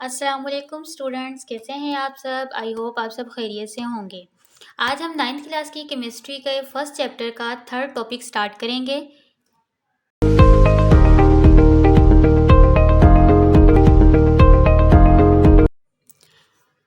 अस्सलाम वालेकुम स्टूडेंट्स, कैसे हैं आप सब। आई होप आप सब खैरियत से होंगे। आज हम 9th क्लास की केमिस्ट्री के फर्स्ट चैप्टर का थर्ड टॉपिक स्टार्ट करेंगे।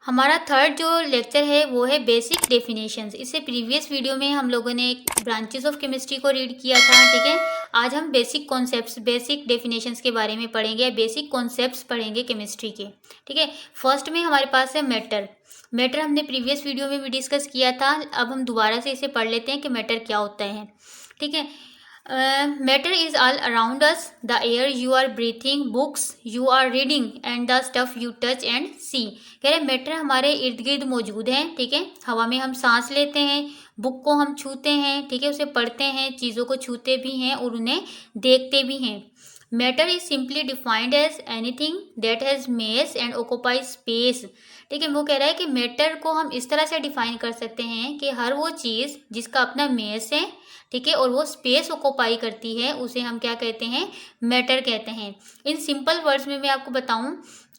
हमारा थर्ड जो लेक्चर है वो है बेसिक डेफिनेशंस। इससे प्रीवियस वीडियो में हम लोगों ने ब्रांचेस ऑफ केमिस्ट्री को रीड किया था, ठीक है। आज हम बेसिक कॉन्सेप्ट्स, बेसिक डेफिनेशंस के बारे में पढ़ेंगे, बेसिक कॉन्सेप्ट्स पढ़ेंगे केमिस्ट्री के, ठीक है। फर्स्ट में हमारे पास है मैटर। मैटर हमने प्रीवियस वीडियो में भी डिस्कस किया था। अब हम दोबारा से इसे पढ़ लेते हैं कि मैटर क्या होता है, ठीक है। Matter is all around us, the air you are breathing, books you are reading and the stuff you touch and see. कह रहे मैटर हमारे इर्द गिर्द मौजूद है, ठीक है। हवा में हम सांस लेते हैं, बुक को हम छूते हैं, ठीक है, उसे पढ़ते हैं, चीज़ों को छूते भी हैं और उन्हें देखते भी हैं। Matter is simply defined as anything that has mass and occupy space, ठीक है। वो कह रहा है कि मैटर को हम इस तरह से डिफाइन कर सकते हैं कि हर वो चीज़ जिसका अपना मेस है, ठीक है, और वो स्पेस ऑक्यूपाई करती है, उसे हम क्या कहते हैं, मैटर कहते हैं। इन सिंपल वर्ड्स में मैं आपको बताऊं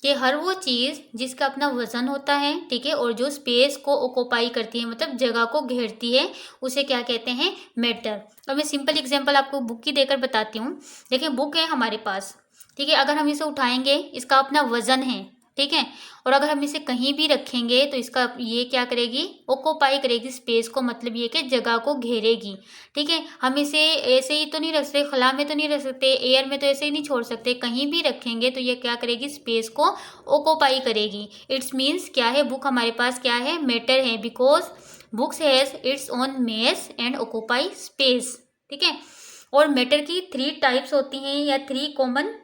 कि हर वो चीज़ जिसका अपना वजन होता है, ठीक है, और जो स्पेस को ऑक्यूपाई करती है, मतलब जगह को घेरती है, उसे क्या कहते हैं, मैटर। और मैं सिंपल एग्जांपल आपको बुक की देकर बताती हूँ। देखिए बुक है हमारे पास, ठीक है, अगर हम इसे उठाएंगे इसका अपना वजन है, ठीक है, और अगर हम इसे कहीं भी रखेंगे तो इसका ये क्या करेगी, ऑक्यूपाई करेगी स्पेस को, मतलब ये कि जगह को घेरेगी, ठीक है। हम इसे ऐसे ही तो नहीं रख सकते, खला में तो नहीं रख सकते, एयर में तो ऐसे ही नहीं छोड़ सकते, कहीं भी रखेंगे तो ये क्या करेगी, स्पेस को ऑक्यूपाई करेगी। इट्स मीन्स क्या है, बुक हमारे पास क्या है, मैटर है, because books has its own mess and occupy space, ठीक है। और मैटर की 3 टाइप्स होती हैं, या 3 कॉमन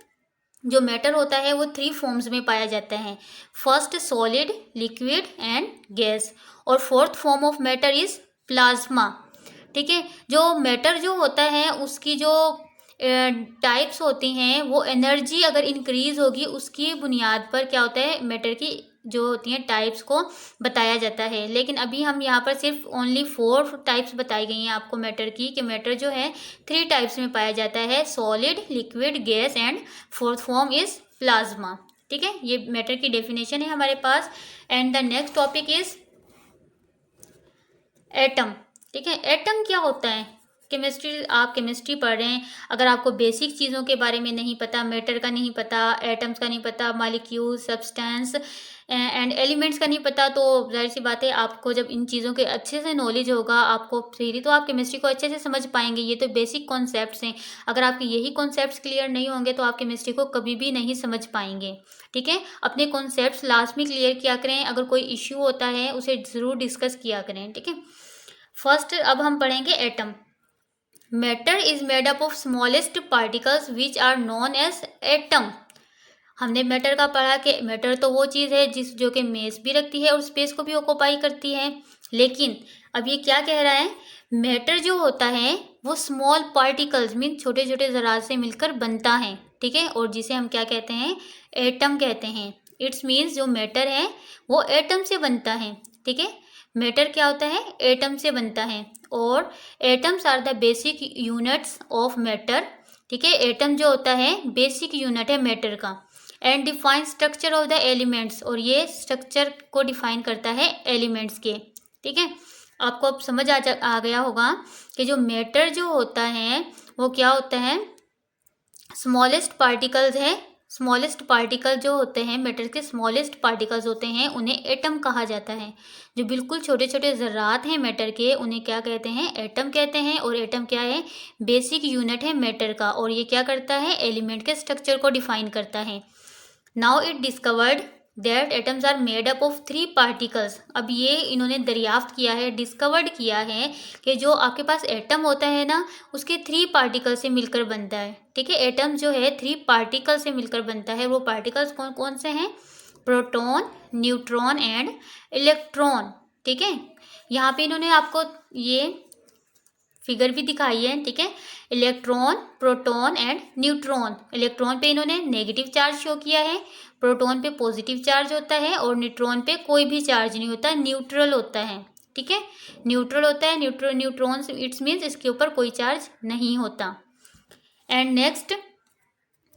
जो मैटर होता है वो 3 फॉर्म्स में पाया जाता है। First solid, liquid and gas, और fourth form of matter is plasma, ठीक है। जो मैटर जो होता है उसकी जो टाइप्स होती हैं, वो एनर्जी अगर इंक्रीज होगी उसकी बुनियाद पर क्या होता है, मैटर की जो होती हैं टाइप्स को बताया जाता है। लेकिन अभी हम यहाँ पर सिर्फ ओनली 4 टाइप्स बताई गई हैं आपको मैटर की, कि मैटर जो है 3 टाइप्स में पाया जाता है, solid, liquid, gas and fourth form is plasma, ठीक है। ये मैटर की डेफिनेशन है हमारे पास। And the next topic is atom, ठीक है। एटम क्या होता है, केमिस्ट्री, आप केमिस्ट्री पढ़ रहे हैं, अगर आपको बेसिक चीज़ों के बारे में नहीं पता, मैटर का नहीं पता, एटम्स का नहीं पता, मालिक्यूल, सब्सटेंस एंड एलिमेंट्स का नहीं पता, तो जाहिर सी बात है आपको जब इन चीज़ों के अच्छे से नॉलेज होगा आपको फिर ही तो आप केमिस्ट्री को अच्छे से समझ पाएंगे। ये तो बेसिक कॉन्सेप्ट्स हैं, अगर आपके यही कॉन्सेप्ट्स क्लियर नहीं होंगे तो आप केमिस्ट्री को कभी भी नहीं समझ पाएंगे, ठीक है। अपने कॉन्सेप्ट्स लास्ट में क्लियर किया करें, अगर कोई इश्यू होता है उसे ज़रूर डिस्कस किया करें, ठीक है। फर्स्ट अब हम पढ़ेंगे atom. Matter is made up of smallest particles which are known as atom. हमने मैटर का पढ़ा कि मैटर तो वो चीज़ है जिस जो कि मेस भी रखती है और स्पेस को भी ऑक्यूपाई करती है। लेकिन अब ये क्या कह रहा है, मैटर जो होता है वो स्मॉल पार्टिकल्स मीन छोटे छोटे ज़रात से मिलकर बनता है, ठीक है, और जिसे हम क्या कहते हैं, एटम कहते हैं। इट्स मीन्स जो मैटर है वो एटम से बनता है, ठीक है। मैटर क्या होता है, एटम से बनता है, और atoms are the basic units of matter, ठीक है। एटम जो होता है बेसिक यूनिट है मैटर का। And define structure of the elements, और ये स्ट्रक्चर को डिफाइन करता है एलिमेंट्स के, ठीक है। आपको अब समझ आ गया होगा कि जो मैटर जो होता है वो क्या होता है, स्मॉलेस्ट पार्टिकल्स है। स्मॉलेस्ट पार्टिकल जो होते हैं मैटर के, स्मॉलेस्ट पार्टिकल्स होते हैं, उन्हें एटम कहा जाता है। जो बिल्कुल छोटे छोटे ज़रात हैं मैटर के, उन्हें क्या कहते हैं, एटम कहते हैं। और एटम क्या है, बेसिक यूनिट है मैटर का, और ये क्या करता है, एलिमेंट के स्ट्रक्चर को डिफाइन करता है। Now it discovered that atoms are made up of 3 particles. अब ये इन्होंने दरियाफ्त किया है, डिस्कवर्ड किया है कि जो आपके पास एटम होता है ना, उसके 3 पार्टिकल से मिलकर बनता है, ठीक है। एटम जो है 3 पार्टिकल से मिलकर बनता है। वो पार्टिकल्स कौन कौन से हैं, प्रोटॉन, न्यूट्रॉन एंड इलेक्ट्रॉन, ठीक है। यहाँ पे इन्होंने आपको ये फिगर भी दिखाई है, ठीक है। Electron, proton and neutron. Electron पे इन्होंने नेगेटिव चार्ज शो किया है, प्रोटॉन पे पॉजिटिव चार्ज होता है, और न्यूट्रॉन पे कोई भी चार्ज नहीं होता, न्यूट्रल होता है, ठीक है। न्यूट्रल होता है, न्यूट्रॉन इट्स मीन्स इसके ऊपर कोई चार्ज नहीं होता। एंड नेक्स्ट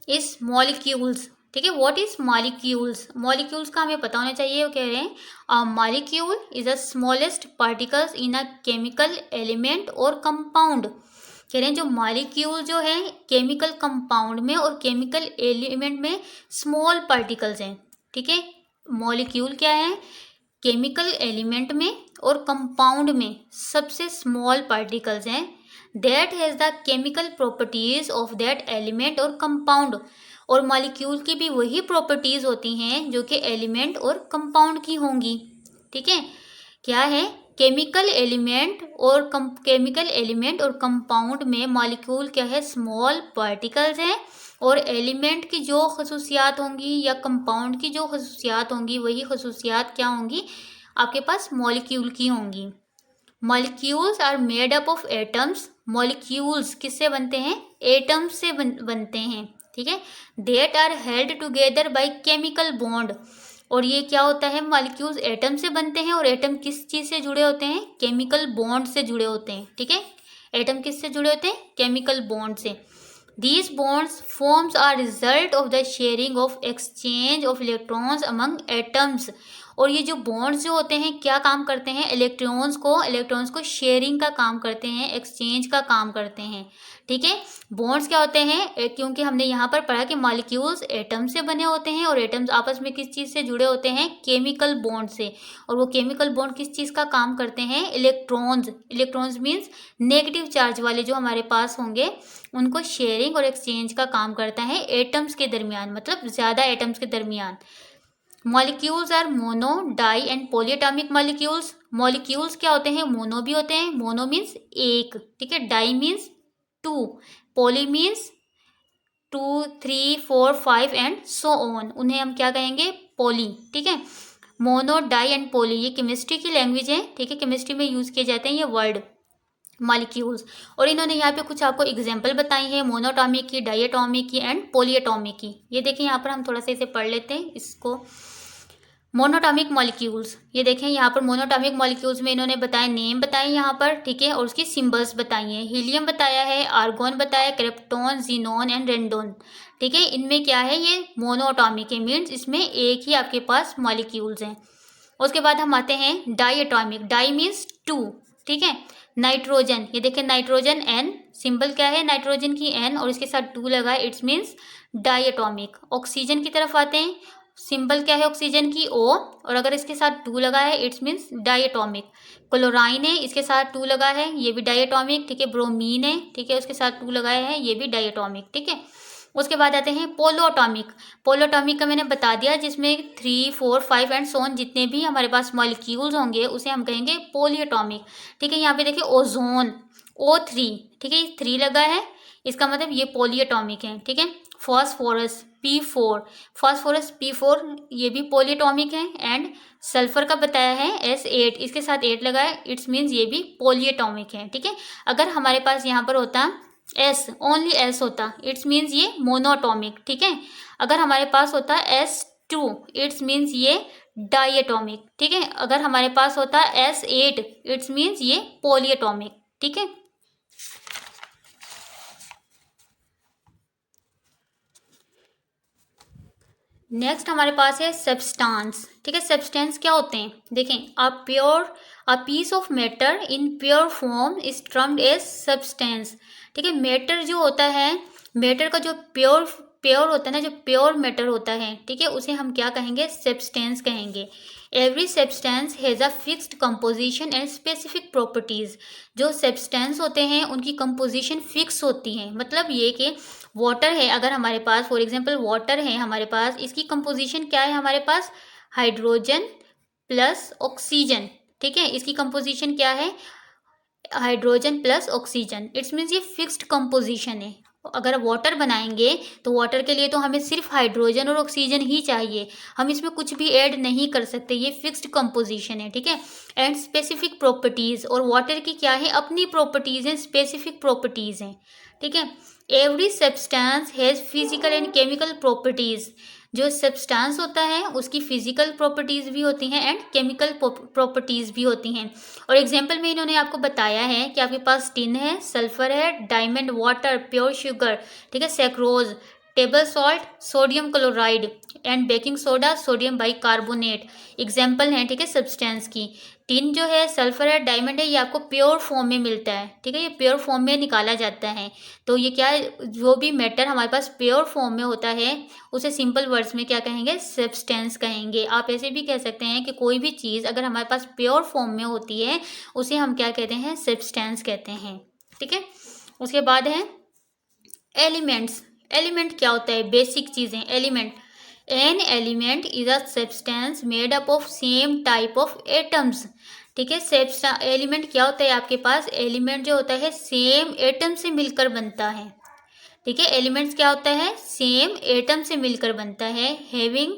इस मॉलिक्यूल्स, ठीक है। व्हाट इज मॉलिक्यूल्स, मॉलिक्यूल्स का हमें पता होना चाहिए। वो कह रहे हैं molecule is the smallest particles in a chemical element और कंपाउंड। कह रहे हैं जो मॉलिक्यूल जो है केमिकल कंपाउंड में और केमिकल एलिमेंट में स्मॉल पार्टिकल्स हैं। ठीक है, मॉलिक्यूल क्या है, केमिकल एलिमेंट में और कंपाउंड में सबसे स्मॉल पार्टिकल्स हैं। That has the chemical properties of that element और कंपाउंड। और मॉलिक्यूल की भी वही प्रॉपर्टीज होती हैं जो कि एलिमेंट और कंपाउंड की होंगी। ठीक है, क्या है, केमिकल एलिमेंट और कंपाउंड में मॉलिक्यूल क्या है, स्मॉल पार्टिकल्स हैं। और एलिमेंट की जो खसूसियात होंगी या कंपाउंड की जो खसूसियात होंगी वही खसूसियात क्या होंगी, आपके पास मॉलिक्यूल की होंगी। Molecules are made up of atoms. Molecules किससे बनते हैं, एटम्स से बनते हैं। ठीक है, that are held together by chemical bond. और ये क्या होता है, मॉलिक्यूल्स एटम से बनते हैं और एटम किस चीज़ से जुड़े होते हैं, केमिकल बॉन्ड से जुड़े होते हैं। ठीक है, एटम किससे जुड़े होते हैं, केमिकल बॉन्ड से। These bonds forms are result of the sharing of exchange of electrons among atoms। और ये जो बॉन्ड्स जो होते हैं क्या काम करते हैं, इलेक्ट्रॉन्स को शेयरिंग का काम करते हैं, एक्सचेंज का काम करते हैं। ठीक है, बॉन्ड्स क्या होते हैं, क्योंकि हमने यहाँ पर पढ़ा कि मॉलिक्यूल्स एटम से बने होते हैं और एटम्स आपस में किस चीज़ से जुड़े होते हैं, केमिकल बॉन्ड से। और वो केमिकल बॉन्ड किस चीज़ का काम करते हैं, electrons. Electrons means negative charge वाले जो हमारे पास होंगे उनको शेयरिंग और एक्सचेंज का काम करता है एटम्स के दरमियान, मतलब ज़्यादा एटम्स के दरमियान। Molecules are mono, di and polyatomic molecules. Molecules क्या होते हैं, मोनो भी होते हैं, मोनो मीन्स एक, ठीक है, di means two, poly means 2, 3, 4, 5 and so on, उन्हें हम क्या कहेंगे, पॉली। ठीक है, मोनो, डाई एंड पॉली ये केमिस्ट्री की लैंग्वेज है। ठीक है, केमिस्ट्री में यूज़ किए जाते हैं ये वर्ड मॉलिक्यूल्स। और इन्होंने यहाँ पे कुछ आपको एग्जांपल बताई है मोनोटॉमिक की, डायटॉमिक की एंड पॉलीएटॉमिक की। ये देखें यहाँ पर हम थोड़ा सा इसे पढ़ लेते हैं इसको। मोनोटॉमिक मॉलिक्यूल्स, ये देखें यहाँ पर मोनोटॉमिक मॉलिक्यूल्स में इन्होंने बताए, नेम बताए यहाँ पर। ठीक है, और उसकी सिंबल्स बताई हैं। हीलियम बताया है, आर्गोन बताया, क्रिप्टॉन, जीनोन एंड रेंडोन। ठीक है, इनमें क्या है, ये मोनोटॉमिक है, मीन्स इसमें एक ही आपके पास मॉलिक्यूल्स हैं। उसके बाद हम आते हैं डायटॉमिक, डाई मीन्स टू। ठीक है, नाइट्रोजन, ये देखें नाइट्रोजन एन, सिंबल क्या है नाइट्रोजन की एन और इसके साथ टू लगा है, इट्स मीन्स डायटॉमिक। ऑक्सीजन की तरफ आते हैं, सिंबल क्या है ऑक्सीजन की ओ और अगर इसके साथ टू लगा है इट्स मीन्स डायटॉमिक। क्लोराइन है, इसके साथ टू लगा है, ये भी डायटॉमिक। ठीक है, ब्रोमीन है, ठीक है, उसके साथ टू लगाया है, ये भी डायटॉमिक। ठीक है, उसके बाद आते हैं पोलोटॉमिक। पोलोटॉमिक का मैंने बता दिया, जिसमें 3, 4, 5 एंड सो ऑन जितने भी हमारे पास मॉलिक्यूल्स होंगे उसे हम कहेंगे पोलीएटॉमिक। ठीक है, यहाँ पे देखिए ओजोन O3, ठीक है, 3 लगा है, इसका मतलब ये पोलीएटॉमिक है। ठीक है, फॉस्फोरस P4, फॉस्फोरस P4 ये भी पोलीएटॉमिक है। एंड सल्फर का बताया है S8, इसके साथ 8 लगा है, इट्स मीन्स ये भी पोलीएटॉमिक है। ठीक है, अगर हमारे पास यहाँ पर होता एस, ओनली एस होता, इट्स मीन्स ये मोनोटॉमिक। ठीक है, अगर हमारे पास होता S2 इट्स मीन्स ये डायटॉमिक। ठीक है, अगर हमारे पास होता S8 इट्स मीन्स ये पोलीएटॉमिक। ठीक है, नेक्स्ट हमारे पास है सब्सटेंस। ठीक है, सब्सटेंस क्या होते हैं, देखें, a piece of matter in pure form is termed as substance. ठीक है, मैटर जो होता है, मैटर का जो प्योर होता है ना, जो प्योर मैटर होता है, ठीक है, उसे हम क्या कहेंगे, सब्सटेंस कहेंगे। Every substance has a fixed composition and specific properties. जो सब्सटेंस होते हैं उनकी कंपोजिशन फिक्स होती है, मतलब ये कि वाटर है अगर हमारे पास, फॉर एग्जांपल वाटर है हमारे पास, इसकी कंपोजिशन क्या है हमारे पास, हाइड्रोजन प्लस ऑक्सीजन। ठीक है, इसकी कंपोजिशन क्या है, hydrogen plus oxygen, it's means ये फिक्स्ड कंपोजिशन है। अगर वाटर बनाएंगे तो वाटर के लिए तो हमें सिर्फ हाइड्रोजन और ऑक्सीजन ही चाहिए, हम इसमें कुछ भी ऐड नहीं कर सकते, ये फिक्स्ड कंपोजिशन है। ठीक है, एंड स्पेसिफिक प्रॉपर्टीज़, और वाटर की क्या है, अपनी प्रॉपर्टीज़ हैं, स्पेसिफिक प्रॉपर्टीज़ हैं। ठीक है, every substance has physical and chemical properties. जो सब्सटेंस होता है उसकी फिजिकल प्रॉपर्टीज़ भी होती हैं एंड केमिकल प्रॉपर्टीज़ भी होती हैं। और एग्जांपल में इन्होंने आपको बताया है कि आपके पास टिन है, सल्फर है, डायमंड वाटर, प्योर शुगर, ठीक है, sucrose, table salt sodium chloride and baking soda sodium bicarbonate example हैं, ठीक है, सब्सटेंस की। टिन जो है, सल्फर है, डायमंड है, ये आपको प्योर फॉर्म में मिलता है, ठीक है, ये प्योर फॉर्म में निकाला जाता है। तो ये क्या है, जो भी मैटर हमारे पास प्योर फॉर्म में होता है उसे सिंपल वर्ड्स में क्या कहेंगे, सब्सटेंस कहेंगे। आप ऐसे भी कह सकते हैं कि कोई भी चीज़ अगर हमारे पास प्योर फॉर्म में होती है उसे हम क्या कहते हैं, सब्सटेंस कहते हैं, ठीक है। उसके बाद है एलिमेंट्स। एलिमेंट क्या होता है, बेसिक चीज़ें। Element, an element is a substance made up of same type of atoms, ठीक है। एलिमेंट क्या होता है आपके पास, एलिमेंट जो होता है सेम एटम से मिलकर बनता है, ठीक है। एलिमेंट्स क्या होता है, सेम एटम से मिलकर बनता है, हैविंग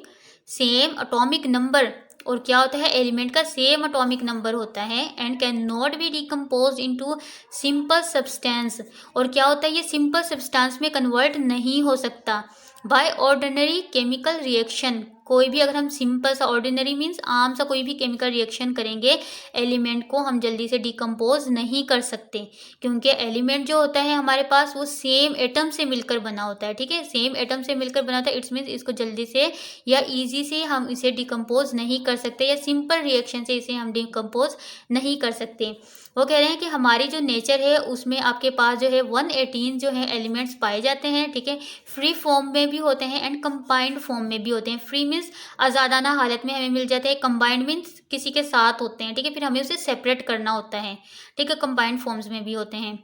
सेम एटॉमिक नंबर। और क्या होता है, एलिमेंट का सेम एटॉमिक नंबर होता है and can not be decompose into simple substance. और क्या होता है, ये सिंपल सब्सटेंस में कन्वर्ट नहीं हो सकता बाय ऑर्डिनरी केमिकल रिएक्शन। कोई भी अगर हम सिंपल सा, ऑर्डिनरी मीन्स आम सा कोई भी केमिकल रिएक्शन करेंगे, एलिमेंट को हम जल्दी से डिकम्पोज नहीं कर सकते, क्योंकि एलिमेंट जो होता है हमारे पास वो सेम एटम से मिलकर बना होता है, ठीक है। सेम एटम से मिलकर बना होता है, इट्स मीन्स इसको जल्दी से या इजी से हम इसे डिकम्पोज नहीं कर सकते, या सिंपल रिएक्शन से इसे हम डिकम्पोज नहीं कर सकते। वो कह रहे हैं कि हमारी जो नेचर है उसमें आपके पास जो है 118 जो है एलिमेंट्स पाए जाते हैं, ठीक है। फ्री फॉर्म में भी होते हैं एंड कंबाइंड फॉर्म में भी होते हैं। फ्री मीन्स आज़ादाना हालत में हमें मिल जाते हैं, कंबाइंड मीन्स किसी के साथ होते हैं, ठीक है, फिर हमें उसे सेपरेट करना होता है, ठीक है। कंबाइंड फॉर्म्स में भी होते हैं।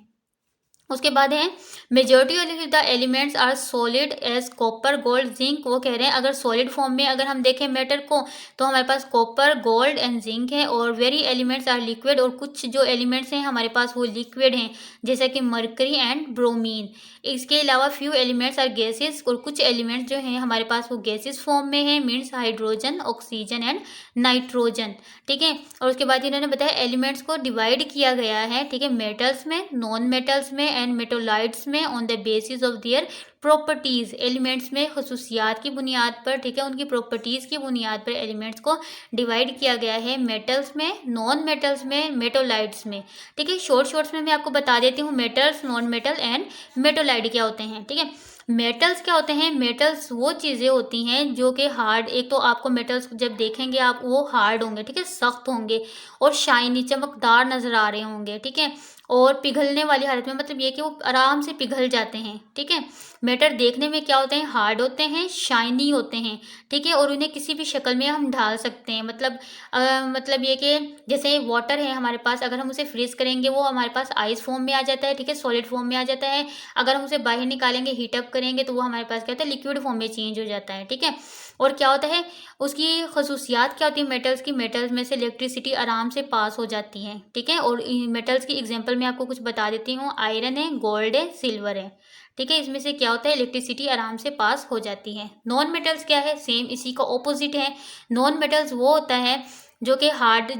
उसके बाद है majority of the elements are solid as copper gold zinc. वो कह रहे हैं अगर सॉलिड फॉर्म में अगर हम देखें मैटर को तो हमारे पास कॉपर गोल्ड एंड जिंक है, और वेरी एलिमेंट्स आर लिक्विड, और कुछ जो एलिमेंट्स हैं हमारे पास वो लिक्विड हैं, जैसे कि मरकरी एंड ब्रोमीन। इसके अलावा फ्यू एलिमेंट्स आर गैसेस, और कुछ एलिमेंट्स जो हैं हमारे पास वो गैसेस फॉर्म में है, means hydrogen, oxygen and nitrogen, ठीक है। और उसके बाद इन्होंने बताया एलिमेंट्स को डिवाइड किया गया है, ठीक है, मेटल्स में, नॉन मेटल्स में एंड मेटोलाइट्स में on the basis of their properties. Elements में खसूसियात की बुनियाद पर, ठीक है, उनकी प्रॉपर्टीज की बुनियाद पर एलिमेंट्स को डिवाइड किया गया है, मेटल्स में, नॉन मेटल्स में, मेटोलाइट्स में, ठीक है। शॉर्ट्स में मैं आपको बता देती हूँ मेटल्स, नॉन मेटल एंड मेटोलाइट क्या होते हैं, ठीक है। मेटल्स क्या होते हैं, मेटल्स वो चीज़ें होती हैं जो कि हार्ड, एक तो आपको मेटल्स जब देखेंगे आप वो हार्ड होंगे, ठीक है, सख्त होंगे और शाइनी चमकदार नजर आ रहे होंगे, ठीक है, और पिघलने वाली हालत में, मतलब ये कि वो आराम से पिघल जाते हैं, ठीक है। मेटल देखने में क्या होते हैं, हार्ड होते हैं, शाइनी होते हैं, ठीक है, और उन्हें किसी भी शक्ल में हम ढाल सकते हैं। मतलब ये कि जैसे वाटर है हमारे पास, अगर हम उसे फ्रीज करेंगे वो हमारे पास आइस फॉर्म में आ जाता है, ठीक है, सॉलिड फॉर्म में आ जाता है। अगर हम उसे बाहर निकालेंगे, हीटअप करेंगे तो वो हमारे पास क्या होता है, लिक्विड फॉर्म में चेंज हो जाता है, ठीक है। और क्या होता है, उसकी खसूसियात क्या होती है मेटल्स की, मेटल्स में से इलेक्ट्रिसिटी आराम से पास हो जाती है, ठीक है। और मेटल्स की एग्जांपल मैं आपको कुछ बता देती हूँ, आयरन है, गोल्ड है, सिल्वर है, ठीक है, इसमें से क्या होता है, इलेक्ट्रिसिटी आराम से पास हो जाती है। नॉन मेटल्स क्या है, सेम इसी का ऑपोजिट है। नॉन मेटल्स वो होता है जो कि हार्ड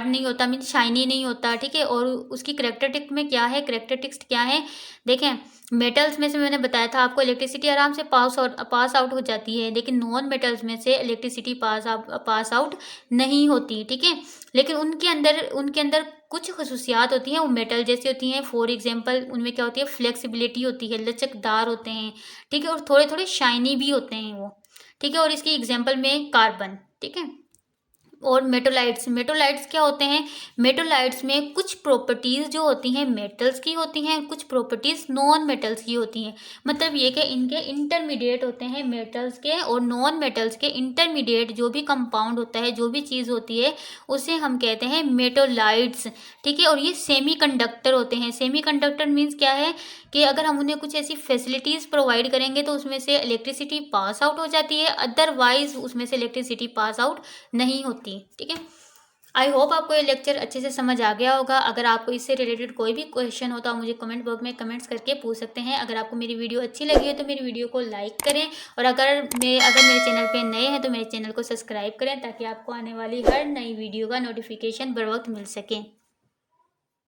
नहीं होता, मीन शाइनी नहीं होता, ठीक है। और उसकी करेक्टरिस्टिक में क्या है, करेक्टरिस्टिक्स क्या है, देखें, मेटल्स में से मैंने बताया था आपको इलेक्ट्रिसिटी आराम से पास आउट हो जाती है, लेकिन नॉन मेटल्स में से इलेक्ट्रिसिटी पास आउट नहीं होती, ठीक है। लेकिन उनके अंदर कुछ खसूसियात होती हैं, वो मेटल जैसी होती हैं। फॉर एग्जांपल उनमें क्या होती है, फ्लेक्सिबिलिटी होती है, लचकदार होते हैं, ठीक है, और थोड़े थोड़े शाइनी भी होते हैं वो, ठीक है। और इसकी एग्जांपल में कार्बन, ठीक है। और मेटोलाइट्स क्या होते हैं, मेटोलाइट्स में कुछ प्रॉपर्टीज जो होती हैं मेटल्स की होती हैं, कुछ प्रॉपर्टीज नॉन मेटल्स की होती हैं। मतलब ये कि इनके इंटरमीडिएट होते हैं, मेटल्स के और नॉन मेटल्स के इंटरमीडिएट जो भी कंपाउंड होता है, जो भी चीज़ होती है उसे हम कहते हैं मेटोलाइट्स, ठीक है। और ये सेमी कंडक्टर होते हैं। सेमी कंडक्टर मीन्स क्या है कि अगर हम उन्हें कुछ ऐसी फैसिलिटीज़ प्रोवाइड करेंगे तो उसमें से इलेक्ट्रिसिटी पास आउट हो जाती है, अदरवाइज उसमें से इलेक्ट्रिसिटी पास आउट नहीं होती, ठीक है। आई होप आपको ये लेक्चर अच्छे से समझ आ गया होगा। अगर आपको इससे रिलेटेड कोई भी क्वेश्चन हो तो आप मुझे कमेंट बॉक्स में कमेंट्स करके पूछ सकते हैं। अगर आपको मेरी वीडियो अच्छी लगी है तो मेरी वीडियो को लाइक करें, और अगर मेरे चैनल पे नए हैं तो मेरे चैनल को सब्सक्राइब करें, ताकि आपको आने वाली हर नई वीडियो का नोटिफिकेशन बर वक्त मिल सके।